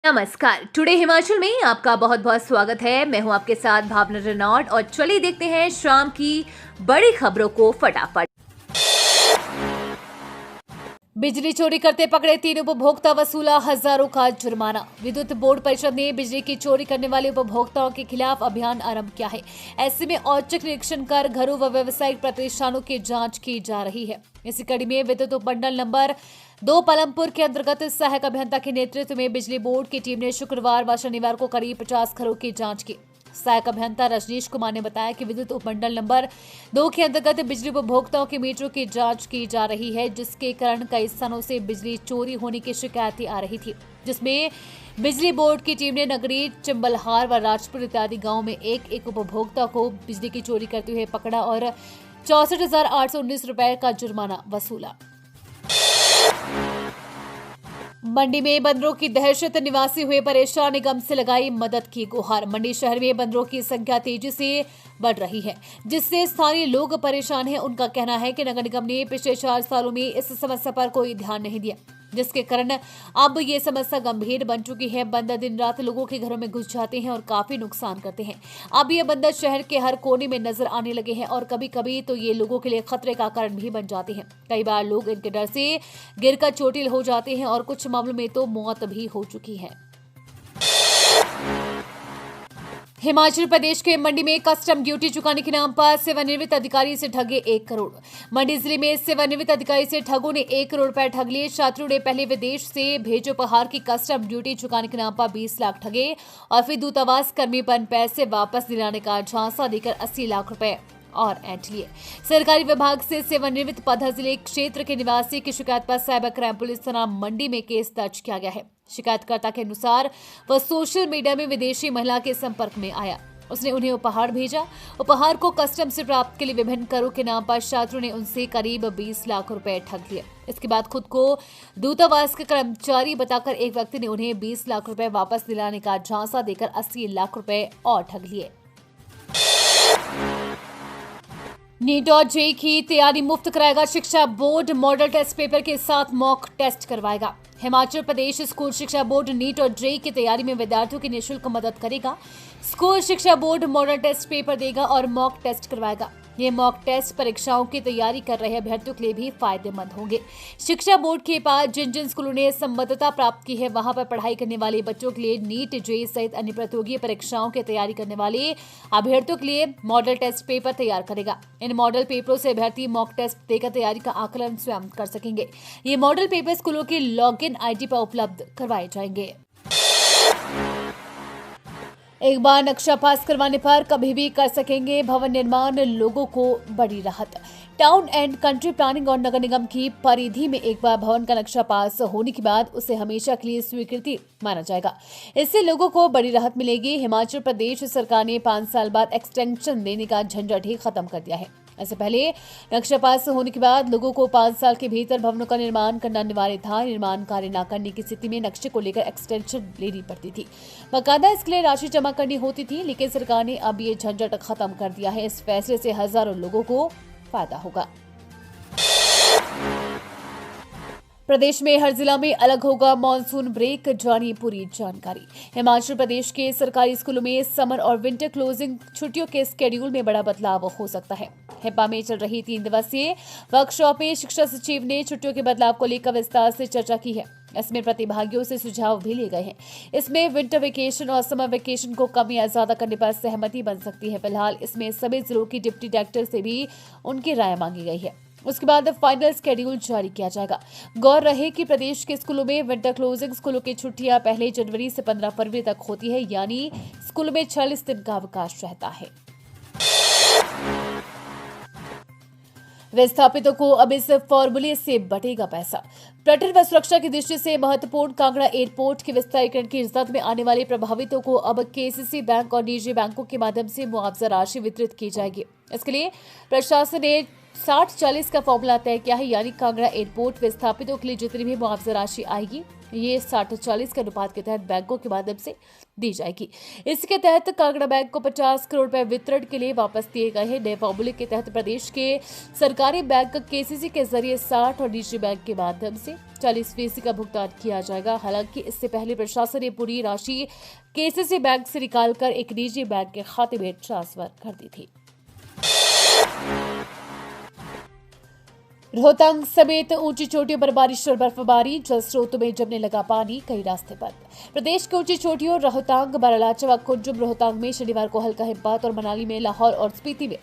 नमस्कार। टुडे हिमाचल में आपका बहुत बहुत स्वागत है। मैं हूं आपके साथ भावना रेनॉल्ड और चलिए देखते हैं शाम की बड़ी खबरों को फटाफट। बिजली चोरी करते पकड़े 3 उपभोक्ता, वसूला हजारों का जुर्माना। विद्युत बोर्ड परिषद ने बिजली की चोरी करने वाले उपभोक्ताओं के खिलाफ अभियान आरंभ किया है। ऐसे में औचक निरीक्षण कर घरों व व्यावसायिक प्रतिष्ठानों की जांच की जा रही है। इसी कड़ी में विद्युत उपमंडल नंबर 2 पालमपुर के अंतर्गत सहायक अभियंता के नेतृत्व में बिजली बोर्ड की टीम ने शुक्रवार व शनिवार को करीब 50 घरों की जांच की। सहायक अभियंता रजनीश कुमार ने बताया कि विद्युत उपमंडल नंबर 2 के अंतर्गत बिजली उपभोक्ताओं के मीटरों की जांच की जा रही है, जिसके कारण कई स्थानों से बिजली चोरी होने की शिकायतें आ रही थी, जिसमें बिजली बोर्ड की टीम ने नगरी, चिंबलहार व राजपुर इत्यादि गांव में एक उपभोक्ता को बिजली की चोरी करते हुए पकड़ा और 64,819 रुपए का जुर्माना वसूला। मंडी में बंदरों की दहशत, निवासी हुए परेशान, निगम से लगाई मदद की गुहार। मंडी शहर में बंदरों की संख्या तेजी से बढ़ रही है, जिससे स्थानीय लोग परेशान हैं। उनका कहना है कि नगर निगम ने पिछले 4 सालों में इस समस्या पर कोई ध्यान नहीं दिया, जिसके कारण अब ये समस्या गंभीर बन चुकी है। बंदर दिन रात लोगों के घरों में घुस जाते हैं और काफी नुकसान करते हैं। अब ये बंदर शहर के हर कोने में नजर आने लगे हैं और कभी कभी तो ये लोगों के लिए खतरे का कारण भी बन जाते हैं। कई बार लोग इनके डर से गिरकर चोटिल हो जाते हैं और कुछ मामलों में तो मौत भी हो चुकी है। हिमाचल प्रदेश के मंडी में कस्टम ड्यूटी चुकाने के नाम पर सेवानिवृत्त अधिकारी से ठगे 1 करोड़। मंडी जिले में सेवानिवृत्त अधिकारी से ठगों ने 1 करोड़ रुपए ठग लिए। छात्रों ने पहले विदेश से भेजे उपहार की कस्टम ड्यूटी चुकाने के नाम पर 20 लाख ठगे और फिर दूतावास कर्मी पर पैसे वापस दिलाने का झांसा देकर 80 लाख रुपए और ऐंठ लिए। सरकारी विभाग से सेवानिवृत्त पधा जिले क्षेत्र के निवासी की शिकायत पर साइबर क्राइम पुलिस थाना मंडी में केस दर्ज किया गया है। शिकायतकर्ता के अनुसार वह सोशल मीडिया में विदेशी महिला के संपर्क में आया। उसने उन्हें उपहार भेजा। उपहार को कस्टम से प्राप्त के लिए विभिन्न करों के नाम पर छात्रों ने उनसे करीब 20 लाख रुपए ठग लिए। इसके बाद खुद को दूतावास के कर्मचारी बताकर एक व्यक्ति ने उन्हें 20 लाख रुपए वापस दिलाने का झांसा देकर 80 लाख रुपए और ठग लिए। नीट और जेईई की तैयारी मुफ्त कराएगा शिक्षा बोर्ड। मॉडल टेस्ट पेपर के साथ मॉक टेस्ट करवाएगा। हिमाचल प्रदेश स्कूल शिक्षा बोर्ड नीट और जेईई की तैयारी में विद्यार्थियों की निःशुल्क मदद करेगा। स्कूल शिक्षा बोर्ड मॉडल टेस्ट पेपर देगा और मॉक टेस्ट करवाएगा। ये मॉक टेस्ट परीक्षाओं की तैयारी कर रहे अभ्यर्थियों के लिए भी फायदेमंद होंगे। शिक्षा बोर्ड के पास जिन जिन स्कूलों ने संबद्धता प्राप्त की है, वहां पर पढ़ाई करने वाले बच्चों के लिए नीट, जेईई सहित अन्य प्रतियोगी परीक्षाओं की तैयारी करने वाले अभ्यर्थियों के लिए मॉडल टेस्ट पेपर तैयार करेगा। इन मॉडल पेपरों से अभ्यर्थी मॉक टेस्ट देकर तैयारी का आकलन स्वयं कर सकेंगे। ये मॉडल पेपर स्कूलों की लॉगिन आईडी पर उपलब्ध करवाए जाएंगे। एक बार नक्शा पास करवाने पर कभी भी कर सकेंगे भवन निर्माण, लोगों को बड़ी राहत। टाउन एंड कंट्री प्लानिंग और नगर निगम की परिधि में एक बार भवन का नक्शा पास होने के बाद उसे हमेशा के लिए स्वीकृति माना जाएगा। इससे लोगों को बड़ी राहत मिलेगी। हिमाचल प्रदेश सरकार ने 5 साल बाद एक्सटेंशन देने का झंझट ही खत्म कर दिया है। ऐसे पहले नक्शा पास होने के बाद लोगों को 5 साल के भीतर भवनों का निर्माण करना अनिवार्य था। निर्माण कार्य न करने की स्थिति में नक्शे को लेकर एक्सटेंशन लेनी पड़ती थी। बाकायदा इसके लिए राशि जमा करनी होती थी, लेकिन सरकार ने अब ये झंझट खत्म कर दिया है। इस फैसले से हजारों लोगों को फायदा होगा। प्रदेश में हर जिला में अलग होगा मॉनसून ब्रेक, जानिए पूरी जानकारी। हिमाचल प्रदेश के सरकारी स्कूलों में समर और विंटर क्लोजिंग छुट्टियों के स्केड्यूल में बड़ा बदलाव हो सकता है। हिप्पा में चल रही 3 दिवसीय वर्कशॉप में शिक्षा सचिव ने छुट्टियों के बदलाव को लेकर विस्तार से चर्चा की है। इसमें प्रतिभागियों से सुझाव भी लिए गए हैं। इसमें विंटर वेकेशन और समर वेकेशन को कम या ज्यादा करने पर सहमति बन सकती है। फिलहाल इसमें सभी जिलों की डिप्टी डायरेक्टर से भी उनकी राय मांगी गई है। उसके बाद फाइनल स्केड्यूल जारी किया जाएगा। गौर रहे कि प्रदेश के स्कूलों में विंटर क्लोजिंग स्कूलों की छुट्टियां 1 जनवरी से 15 फरवरी तक होती है, यानी स्कूलों में 40 दिन का अवकाश रहता है। विस्थापितों को अब इस फॉर्मूले से बटेगा पैसा। पर्यटन व सुरक्षा की दृष्टि से महत्वपूर्ण कांगड़ा एयरपोर्ट के विस्तारीकरण की जद में आने वाले प्रभावितों को अब केसीसी बैंक और निजी बैंकों के माध्यम से मुआवजा राशि वितरित की जाएगी। इसके लिए प्रशासन ने 60-40 का फॉर्मूला तय किया है, यानी कांगड़ा एयरपोर्ट विस्थापितों के लिए जितनी भी मुआवजा राशि आएगी ये 60-40 के अनुपात के तहत बैंकों के माध्यम से दी जाएगी। इसके तहत कांगड़ा बैंक को 50 करोड़ रुपए वितरण के लिए वापस दिए गए हैं। नए फॉर्मूले के तहत प्रदेश के सरकारी बैंक केसीसी के जरिए 60 और निजी बैंक के माध्यम से 40% का भुगतान किया जाएगा। हालांकि इससे पहले प्रशासन ने पूरी राशि केसीसी बैंक से निकालकर एक निजी बैंक के खाते में ट्रांसफर कर दी थी। रोहतांग समेत ऊंची चोटियों पर बारिश और बर्फबारी, जल स्रोतों में जमने लगा पानी, कई रास्ते बंद। प्रदेश की ऊंची चोटियों रोहतांग, बारालाचा व कुंजुम रोहतांग में शनिवार को हल्का हिमपात और मनाली में, लाहौर और स्पीति में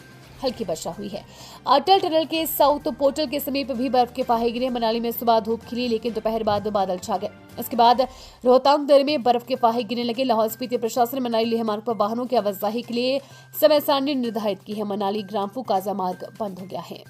हल्की वर्षा हुई है। अटल टनल के साउथ पोर्टल के समीप भी बर्फ के फाहे गिरे। मनाली में सुबह धूप खिली, लेकिन दोपहर बाद बादल छा गए। इसके बाद रोहतांग दर्रे में बर्फ के फाहे गिरने लगे। लाहौल स्पीति प्रशासन ने मनाली लेह मार्ग पर वाहनों की आवाजाही के लिए समय सारणी निर्धारित की है। मनाली ग्राम्फू काजा मार्ग बंद हो गया है।